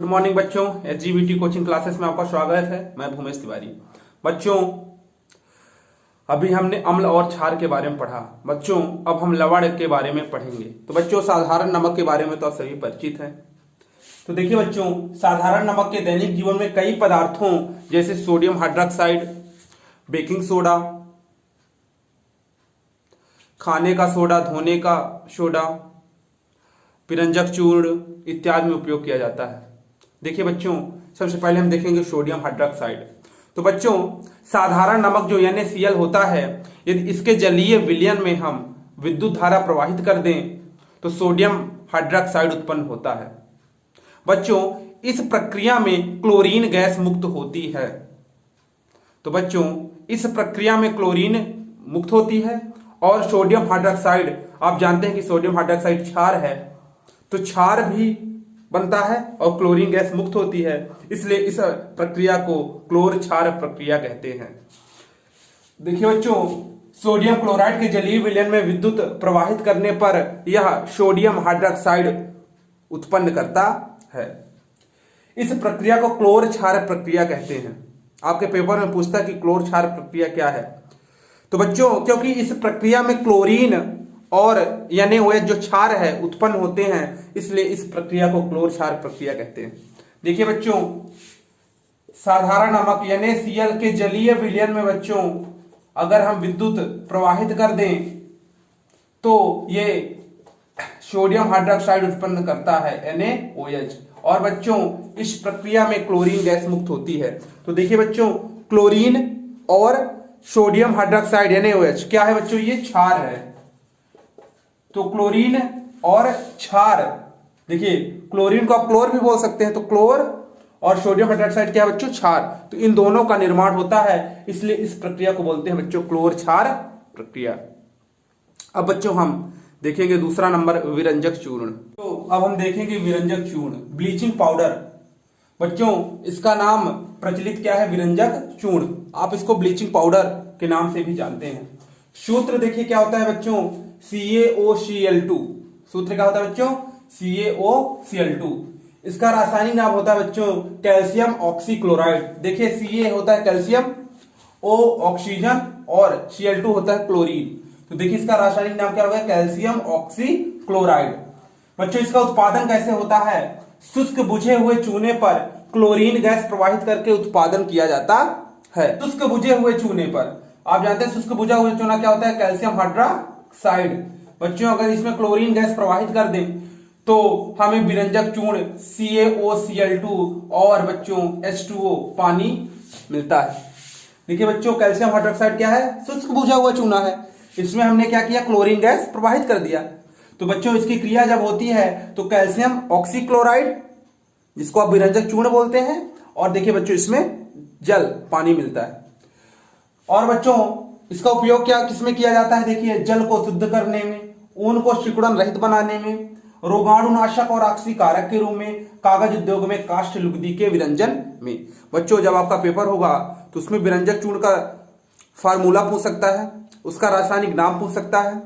Good morning बच्चों, एसजीबीटी coaching classes में आपका स्वागत है। मैं भूमेश तिवारी। बच्चों, अभी हमने अम्ल और क्षार के बारे में पढ़ा। बच्चों, अब हम लवण के बारे में पढ़ेंगे। तो बच्चों, साधारण नमक के बारे में तो आप सभी परिचित हैं। तो देखिए बच्चों, साधारण नमक के दैनिक जीवन में कई पदार्थों जैसे सोडियम हाइड्रोक्साइड, बेकिंग सोडा, खाने का सोडा, धोने का सोडा, पिरंजक चूर्ण इत्यादि में उपयोग किया जाता है। देखिए बच्चों, सबसे पहले हम देखेंगे सोडियम हाइड्रोक्साइड। तो बच्चों, साधारण नमक जो NaCl होता है, यदि इसके जलीय विलयन में हम विद्युत धारा प्रवाहित कर दें तो सोडियम हाइड्रोक्साइड उत्पन्न होता है। बच्चों, इस प्रक्रिया में क्लोरीन गैस मुक्त होती है। तो बच्चों, इस प्रक्रिया में क्लोरीन मुक्त होती है और सोडियम हाइड्रोक्साइड, आप जानते हैं कि सोडियम हाइड्रोक्साइड क्षार है, तो क्षार भी बनता है और क्लोरीन गैस मुक्त होती है। इसलिए इस प्रक्रिया को क्लोर क्षार प्रक्रिया कहते हैं। देखिए बच्चों, सोडियम क्लोराइड के जलीय विलयन में विद्युत प्रवाहित करने पर यह सोडियम हाइड्रोक्साइड उत्पन्न करता है। इस प्रक्रिया को क्लोर क्षार प्रक्रिया कहते हैं। आपके पेपर में पूछता है कि क्लोर क्षार प्रक्रिया क्या है। तो बच्चों, क्योंकि इस प्रक्रिया में क्लोरीन और NaOH जो क्षार है उत्पन्न होते हैं, इसलिए इस प्रक्रिया को क्लोर क्षार प्रक्रिया कहते हैं। देखिए बच्चों, साधारण नमक NaCl के जलीय विलयन में बच्चों अगर हम विद्युत प्रवाहित कर दें तो ये सोडियम हाइड्रोक्साइड उत्पन्न करता है NaOH, और बच्चों इस प्रक्रिया में क्लोरीन गैस मुक्त होती है। तो देखिए बच्चों, क्लोरीन और सोडियम हाइड्रोक्साइड NaOH क्या है बच्चों? ये क्षार है। तो क्लोरीन और क्षार, देखिए क्लोरीन को आप क्लोर भी बोल सकते हैं, तो क्लोर और सोडियम हाइड्रोक्साइड क्या है बच्चों? क्षार। तो इन दोनों का निर्माण होता है, इसलिए इस प्रक्रिया को बोलते हैं बच्चों क्लोर क्षार प्रक्रिया। अब बच्चों हम देखेंगे दूसरा नंबर, विरंजक चूर्ण। तो अब हम देखेंगे विरंजक चूर्ण, ब्लीचिंग पाउडर। बच्चों, इसका नाम प्रचलित क्या है? विरंजक चूर्ण। आप इसको ब्लीचिंग पाउडर के नाम से भी जानते हैं। सूत्र देखिए क्या होता है बच्चों? CaOCl2। सूत्र क्या होता है बच्चों? CaOCl2। इसका रासायनिक नाम होता है बच्चों कैल्शियम ऑक्सीक्लोराइड। देखिए Ca होता है कैल्शियम, O ऑक्सीजन और Cl2 होता है क्लोरीन। तो देखिए इसका रासायनिक नाम क्या होगा? Calcium oxychloride. बच्चों, इसका उत्पादन कैसे होता है? शुष्क बुझे हुए चूने पर क्लोरीन गैस प्रवाहित करके उत्पादन किया जाता है। शुष्क बुझे हुए चूने पर, आप जानते हैं शुष्क बुझा हुआ चूना क्या होता है? Calcium hydroxide. बच्चों, अगर इसमें क्लोरीन गैस प्रवाहित कर दें तो हमें विरंजक चूर्ण CaOCl2 और बच्चों H2O पानी मिलता है। देखिए बच्चों, कैल्शियम हाइड्रोक्साइड क्या है? शुष्क बुझा हुआ चूना है। इसमें हमने क्या किया? क्लोरीन गैस प्रवाहित कर दिया। तो बच्चों, इसकी क्रिया जब होती है तो कैल्शियम ऑक्सीक्लोराइड, जिसको आप विरंजक चूर्ण बोलते हैं, और देखिए बच्चों इसमें जल पानी मिलता है। और बच्चों, इसका उपयोग क्या किसमें किया जाता है? देखिए, जल को शुद्ध करने में, ऊन को सिकुड़न रहित बनाने में, रोगाणुनाशक और ऑक्सीकारक के रूप में, कागज उद्योग में, काष्ठ लुगदी के विरंजन में। बच्चों, जब आपका पेपर होगा तो उसमें विरंजक चूर्ण का फार्मूला पूछ सकता है, उसका रासायनिक नाम पूछ सकता है,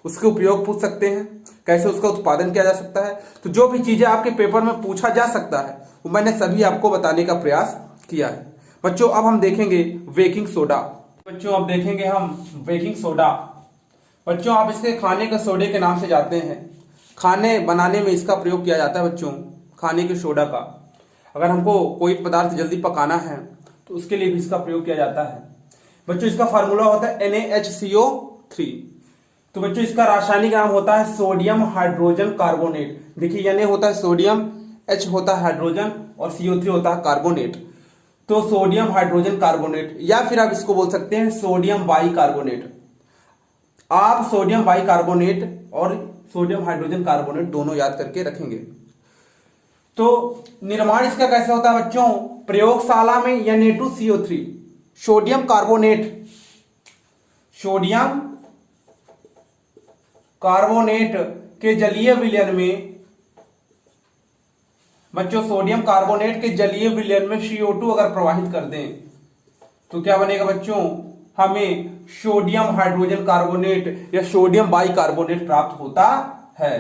उसके उपयोग पूछ सकते हैं, कैसे उसका उत्पादन किया जा सकता है। तो जो भी चीजें आपके पेपर में पूछा जा सकता है वो मैंने सभी आपको बताने का प्रयास किया है। बच्चों, अब हम देखेंगे बेकिंग सोडा। बच्चों, अब देखेंगे हम बेकिंग सोडा। बच्चों, आप इसके खाने के सोडे के नाम से जानते हैं। खाने बनाने में इसका प्रयोग किया जाता है बच्चों, खाने के सोडा का। अगर हमको कोई पदार्थ जल्दी पकाना है तो उसके लिए भी इसका प्रयोग किया जाता है। बच्चों, इसका फार्मूला होता है NaHCO3। तो बच्चों, इसका रासायनिक नाम होता है सोडियम हाइड्रोजन कार्बोनेट। देखिए, Na होता है सोडियम, H होता है हाइड्रोजन और CO3 होता है कार्बोनेट। तो सोडियम हाइड्रोजन कार्बोनेट, या फिर आप इसको बोल सकते हैं सोडियम बाइकार्बोनेट। आप सोडियम बाइकार्बोनेट और सोडियम हाइड्रोजन कार्बोनेट दोनों याद करके रखेंगे। तो निर्माण इसका कैसे होता है बच्चों? प्रयोगशाला में Na2CO3 sodium carbonate, sodium carbonate के जलीय विलयन में, बच्चों सोडियम कार्बोनेट के जलीय विलयन में CO2 अगर प्रवाहित कर दें तो क्या बनेगा बच्चों? हमें सोडियम हाइड्रोजन कार्बोनेट या सोडियम बाइकार्बोनेट प्राप्त होता है।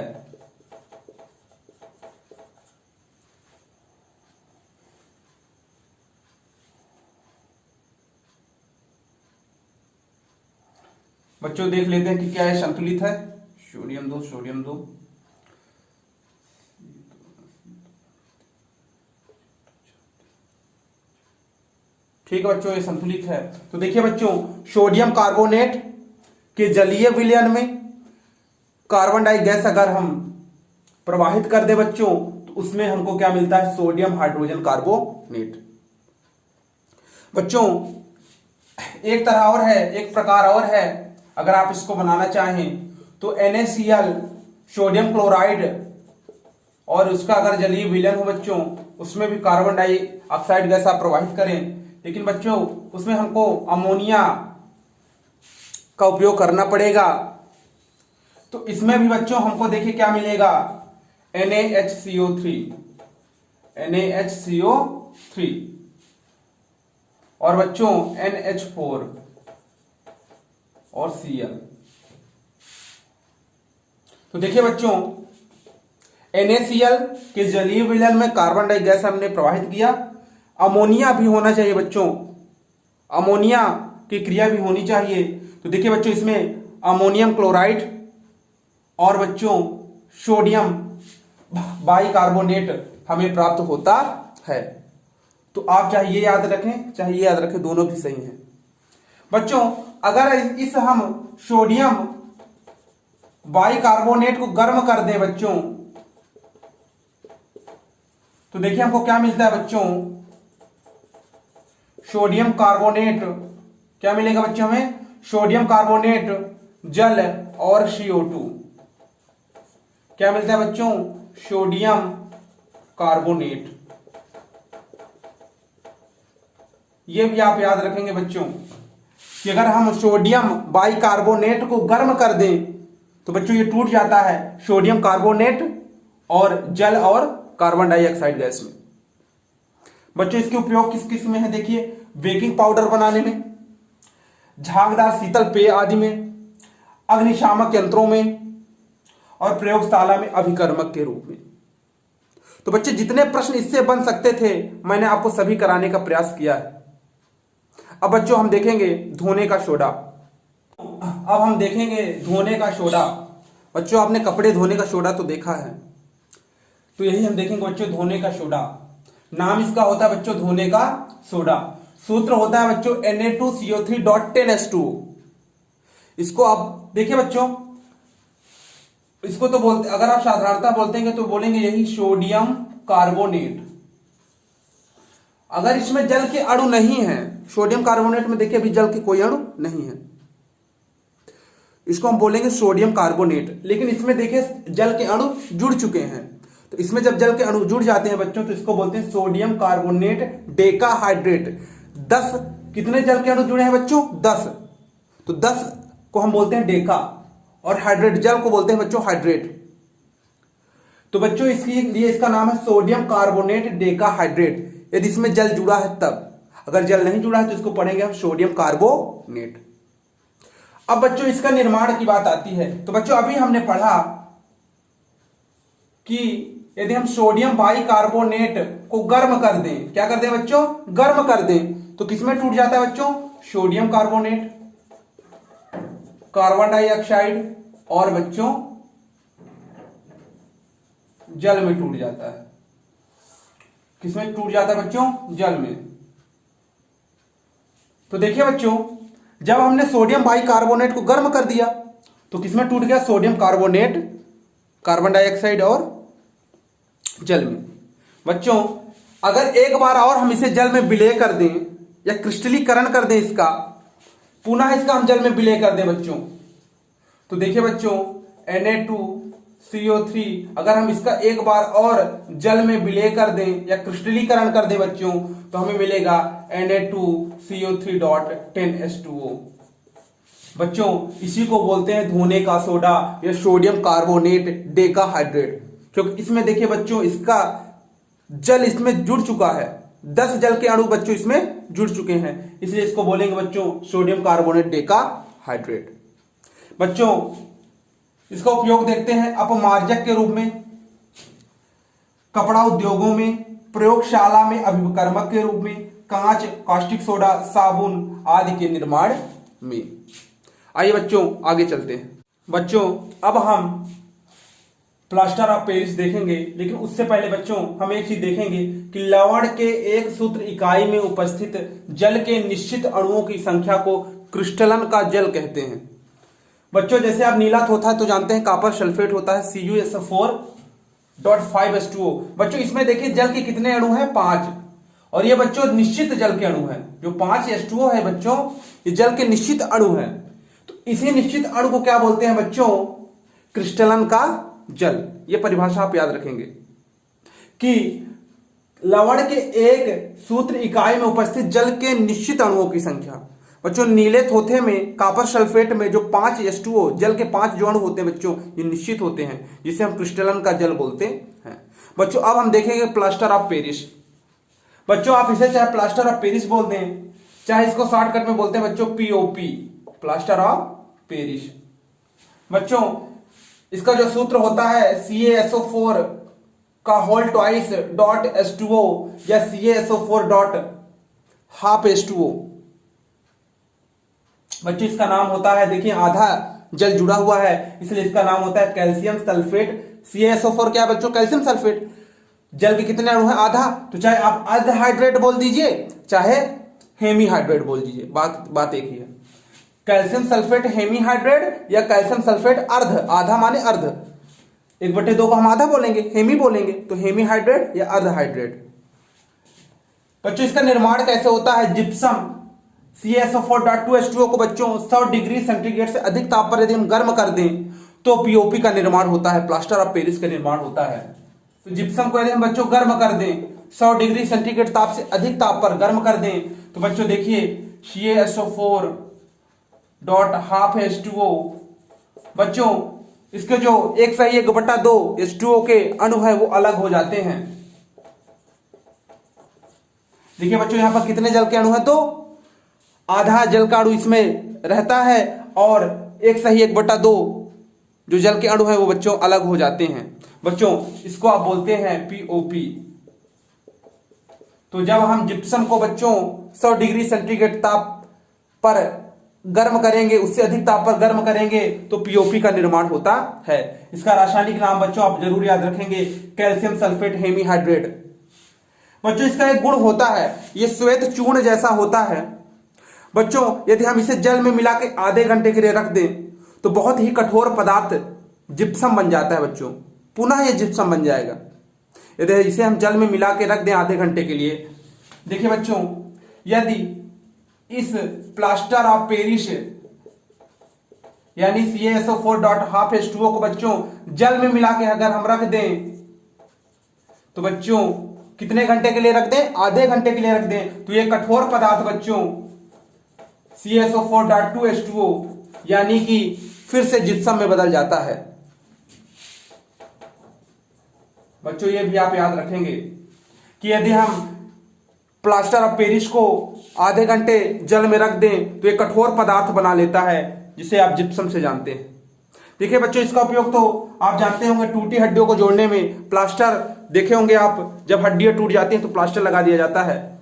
बच्चों देख लेते हैं कि क्या है, संतुलित है। सोडियम 2 सोडियम 2, ठीक है बच्चों, ये संतुलित है। तो देखिए बच्चों, सोडियम कार्बोनेट के जलीय विलयन में कार्बन डाई गैस अगर हम प्रवाहित कर दे बच्चों, तो उसमें हमको क्या मिलता है, सोडियम हाइड्रोजन कार्बोनेट। बच्चों एक तरह और है, एक प्रकार और है, अगर आप इसको बनाना चाहें तो NaCl सोडियम क्लोराइड और उसका अगर जलीय विलयन हो बच्चों, उसमें भी कार्बन डाई ऑक्साइड गैस आप प्रवाहित करें, लेकिन बच्चों उसमें हमको अमोनिया का उपयोग करना पड़ेगा। तो इसमें भी बच्चों हमको देखिए क्या मिलेगा, NaHCO3 और बच्चों NH4 और Cl। तो देखिए बच्चों, NaCl के जलीय विलयन में कार्बन डाई गैस हमने प्रवाहित किया, अमोनिया भी होना चाहिए बच्चों, अमोनिया की क्रिया भी होनी चाहिए। तो देखिए बच्चों, इसमें अमोनियम क्लोराइड और बच्चों सोडियम बाइकार्बोनेट हमें प्राप्त होता है। तो आप चाहे ये याद रखें चाहे ये याद रखें, दोनों भी सही हैं। बच्चों अगर इस हम सोडियम बाइकार्बोनेट को गर्म कर दें बच्चों, तो देखिए हमको क्या मिलता है बच्चों, सोडियम कार्बोनेट, क्या मिलेगा बच्चों हमें, सोडियम कार्बोनेट, जल और CO2। क्या मिलता है बच्चों, सोडियम कार्बोनेट। ये भी आप याद रखेंगे बच्चों कि अगर हम सोडियम बाइकार्बोनेट को गर्म कर दें तो बच्चों ये टूट जाता है सोडियम कार्बोनेट और जल और कार्बन डाइऑक्साइड गैस में। बच्चों इसके उपयोग किस किस में है, देखिए बेकिंग पाउडर बनाने में, झागदार शीतल पेय आदि में, अग्निशामक यंत्रों में और प्रयोगशाला में अभिकर्मक के रूप में। तो बच्चे जितने प्रश्न इससे बन सकते थे मैंने आपको सभी कराने का प्रयास किया है। अब बच्चों हम देखेंगे धोने का सोडा। अब हम देखेंगे धोने का सोडा। बच्चों आपने कपड़े धोने का सोडा तो देखा है, तो यही हम देखेंगे बच्चों धोने का सोडा। नाम इसका होता है बच्चों धोने का सोडा। सूत्र होता है बच्चों Na2CO3.10H2O। इसको आप देखिए बच्चों, इसको तो बोलते, अगर आप साधारणता बोलते हैं तो बोलेंगे यही सोडियम कार्बोनेट। अगर इसमें जल के अणु नहीं है, सोडियम कार्बोनेट में देखिए अभी जल के कोई अणु नहीं है, इसको हम बोलेंगे सोडियम कार्बोनेट। लेकिन इसमें देखिए जल के अणु जुड़ चुके हैं, तो इसमें जब जल के अणु जुड़ जाते हैं बच्चों तो इसको बोलते हैं सोडियम कार्बोनेट डेकाहाइड्रेट। 10 कितने जल के अणु जुड़े हैं बच्चों, 10। तो 10 को हम बोलते हैं डेका और हाइड्रेट जल को बोलते हैं बच्चों हाइड्रेट। तो बच्चों इसके लिए इसका नाम है सोडियम कार्बोनेट डेकाहाइड्रेट यदि इसमें जल जुड़ा है तब। अगर जल नहीं जुड़ा है तो इसको पढ़ेंगे हम सोडियम कार्बोनेट। अब बच्चों इसका निर्माण की बात आती है, तो बच्चों अभी हमने पढ़ा कि यदि हम सोडियम बाइकार्बोनेट को गर्म कर दें, क्या कर दें बच्चों, गर्म कर दें, तो किसमें टूट जाता है बच्चों, सोडियम कार्बोनेट, कार्बन डाइऑक्साइड और बच्चों जल में टूट जाता है। किसमें टूट जाता है बच्चों, जल में। तो देखिए बच्चों जब हमने सोडियम बाइकार्बोनेट को गर्म कर दिया तो किसमें टूट गया, सोडियम कार्बोनेट, कार्बन डाइऑक्साइड और जल में। बच्चों अगर एक बार और हम इसे जल में विलय कर दें या क्रिस्टलीकरण कर दें इसका, पुनः इसका हम जल में विलय कर दें बच्चों, तो देखिए बच्चों Na2CO3 अगर हम इसका एक बार और जल में विलय कर दें या क्रिस्टलीकरण कर दें बच्चों, तो हमें मिलेगा Na2CO3.10H2O। बच्चों इसी को बोलते हैं धोने का सोडा या सोडियम कार्बोनेट डेकाहाइड्रेट, क्योंकि इसमें देखिए बच्चों इसका जल इसमें जुड़ चुका है, 10 जल के अणु बच्चों इसमें जुड़ चुके हैं, इसलिए इसको बोलेंगे बच्चों सोडियम कार्बोनेट डेकाहाइड्रेट। बच्चों इसका उपयोग देखते हैं अपमार्जक के रूप में, कपड़ा उद्योगों में, प्रयोगशाला में अभिकर्मक के रूप में, कांच, कास्टिक सोडा, साबुन आदि के निर्माण में। आइए बच्चों आगे चलते हैं। बच्चों अब हम प्लास्टर ऑफ पेरिस देखेंगे, लेकिन उससे पहले बच्चों हम एक चीज देखेंगे कि लवण के एक सूत्र इकाई में उपस्थित जल के निश्चित अणुओं की संख्या को क्रिस्टलन का जल कहते हैं। बच्चों जैसे आप नीला थोथा तो जानते हैं कॉपर सल्फेट होता है CuSO4.5H2O। बच्चों इसमें देखिए जल के कितने अणु हैं, 5, और ये बच्चों निश्चित जल के अणु हैं। जो 5 H2O है बच्चों, ये जल के निश्चित अणु हैं। तो इसी निश्चित अणु को क्या बोलते हैं बच्चों, क्रिस्टलन का जल। ये परिभाषा आप याद रखेंगे कि लवण के एक सूत्र इकाई में उपस्थित जल के निश्चित अणुओं की संख्या। बच्चों नीले थोथे में कॉपर सल्फेट में जो 5 H2O जल के 5 जो अणु होते हैं बच्चों, ये निश्चित होते हैं, जिसे हम क्रिस्टलन का जल बोलते हैं। बच्चों अब हम देखेंगे प्लास्टर ऑफ पेरिस। बच्चों आप इसे चाहे प्लास्टर ऑफ पेरिस बोल दें, चाहे इसको शॉर्टकट में बोलते हैं बच्चों POP, प्लास्टर ऑफ पेरिस। बच्चों इसका जो सूत्र होता है CaSO4 का होल ट्वाइस डॉट H2O या CaSO4.12H2O। बच्चों इसका नाम होता है, देखिए आधा जल जुड़ा हुआ है इसलिए इसका नाम होता है कैल्शियम सल्फेट। CaSO4 क्या है बच्चों, कैल्शियम सल्फेट। जल के कितने अणु हैं, आधा। तो चाहे आप अर्ध हाइड्रेट बोल दीजिए चाहे हेमी हाइड्रेट बोल दीजिए, बात एक ही है। कैल्शियम सल्फेट हेमी हाइड्रेट या कैल्शियम सल्फेट अर्ध, आधा माने अर्ध, 1/2 को हम आधा बोलेंगे, हेमी बोलेंगे, तो हेमी हाइड्रेट या अर्ध हाइड्रेट। बच्चों इसका निर्माण कैसे होता है, जिप्सम CaSO4.2H2O को बच्चों 100 डिग्री सेंटीग्रेड से अधिक ताप पर यदि हम गर्म कर दें तो POP का निर्माण होता है, प्लास्टर ऑफ पेरिस का निर्माण होता है। तो जिप्सम को यदि हम बच्चों गर्म कर दें, 100 डिग्री सेंटीग्रेड ताप से अधिक ताप पर गर्म कर दें, तो बच्चों देखिए CaSO4.12H2O, बच्चों इसके जो 1/2 H2O के अणु है वो अलग हो जाते हैं। देखिए बच्चों यहां पर कितने जल के अणु है, तो आधा जल का अणु इसमें रहता है और 1/2 जो जल के अणु है वो बच्चों अलग हो जाते हैं। बच्चों इसको आप बोलते हैं POP। तो जब हम जिप्सम को बच्चों 100 डिग्री सेंटीग्रेड ताप पर गर्म करेंगे, उससे अधिक ताप पर गर्म करेंगे तो POP का निर्माण होता है। इसका रासायनिक नाम बच्चों आप जरूर याद रखेंगे, कैल्शियम सल्फेट हेमी हाइड्रेट। बच्चों इसका एक गुण होता है, ये श्वेत चूर्ण जैसा होता है। बच्चों यदि हम इसे जल में मिला के आधे घंटे के लिए रख दें तो बहुत ही कठोर पदार्थ जिप्सम बन जाता है बच्चों, पुनः यह जिप्सम बन जाएगा यदि इसे हम जल में मिला के रख दें आधे घंटे के लिए। देखिए बच्चों यदि इस प्लास्टर ऑफ पेरिस यानी CaSO4.12H2O को बच्चों जल में मिला के अगर हम रख दें तो बच्चों कितने घंटे के लिए रख दें, आधे घंटे के लिए रख दें, तो यह कठोर पदार्थ बच्चों CaSO4.2H2O यानी कि फिर से जिप्सम में बदल जाता है। बच्चों ये भी आप याद रखेंगे कि यदि हम प्लास्टर ऑफ पेरिस को आधे घंटे जल में रख दें तो ये कठोर पदार्थ बना लेता है जिसे आप जिप्सम से जानते हैं। देखिए बच्चों इसका उपयोग तो आप जानते होंगे टूटी हड्डियों को जोड़ने में, प्लास्टर देखे होंगे आप, जब हड्डियां टूट जाती हैं तो प्लास्टर लगा दिया जाता है।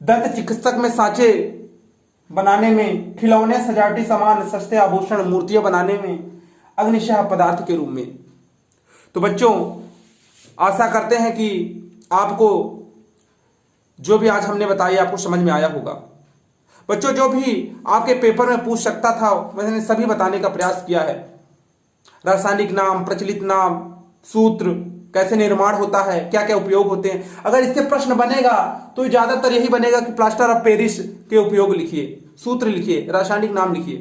दंत चिकित्सक में सांचे बनाने में, खिलौने सजावटी सामान, सस्ते आभूषण, मूर्तियां बनाने में, अग्निशः पदार्थ के रूप में। तो बच्चों आशा करते हैं कि आपको जो भी आज हमने बताया आपको समझ में आया होगा। बच्चों जो भी आपके पेपर में पूछ सकता था मैंने सभी बताने का प्रयास किया है। रासायनिक नाम, प्रचलित नाम, सूत्र, कैसे निर्माण होता है, क्या क्या उपयोग होते हैं। अगर इससे प्रश्न बनेगा तो ज्यादातर यही बनेगा कि प्लास्टर ऑफ पेरिस के उपयोग लिखिए, सूत्र लिखिए, रासायनिक नाम लिखिए।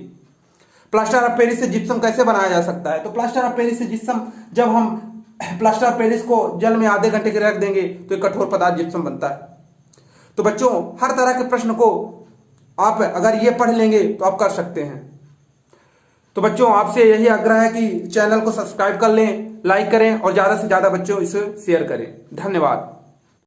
प्लास्टर ऑफ पेरिस से जिप्सम कैसे बनाया जा सकता है, तो प्लास्टर ऑफ पेरिस से जिप्सम, जब हम प्लास्टर ऑफ पेरिस को जल में आधे घंटे के रख देंगे तो एक कठोर पदार्थ जिप्सम बनता है। तो बच्चों हर तरह के प्रश्न को आप अगर ये पढ़ लेंगे तो आप कर सकते हैं। तो बच्चों आपसे यही आग्रह है कि चैनल को सब्सक्राइब कर लें, लाइक करें और ज्यादा से ज्यादा बच्चों इसे शेयर करें। धन्यवाद।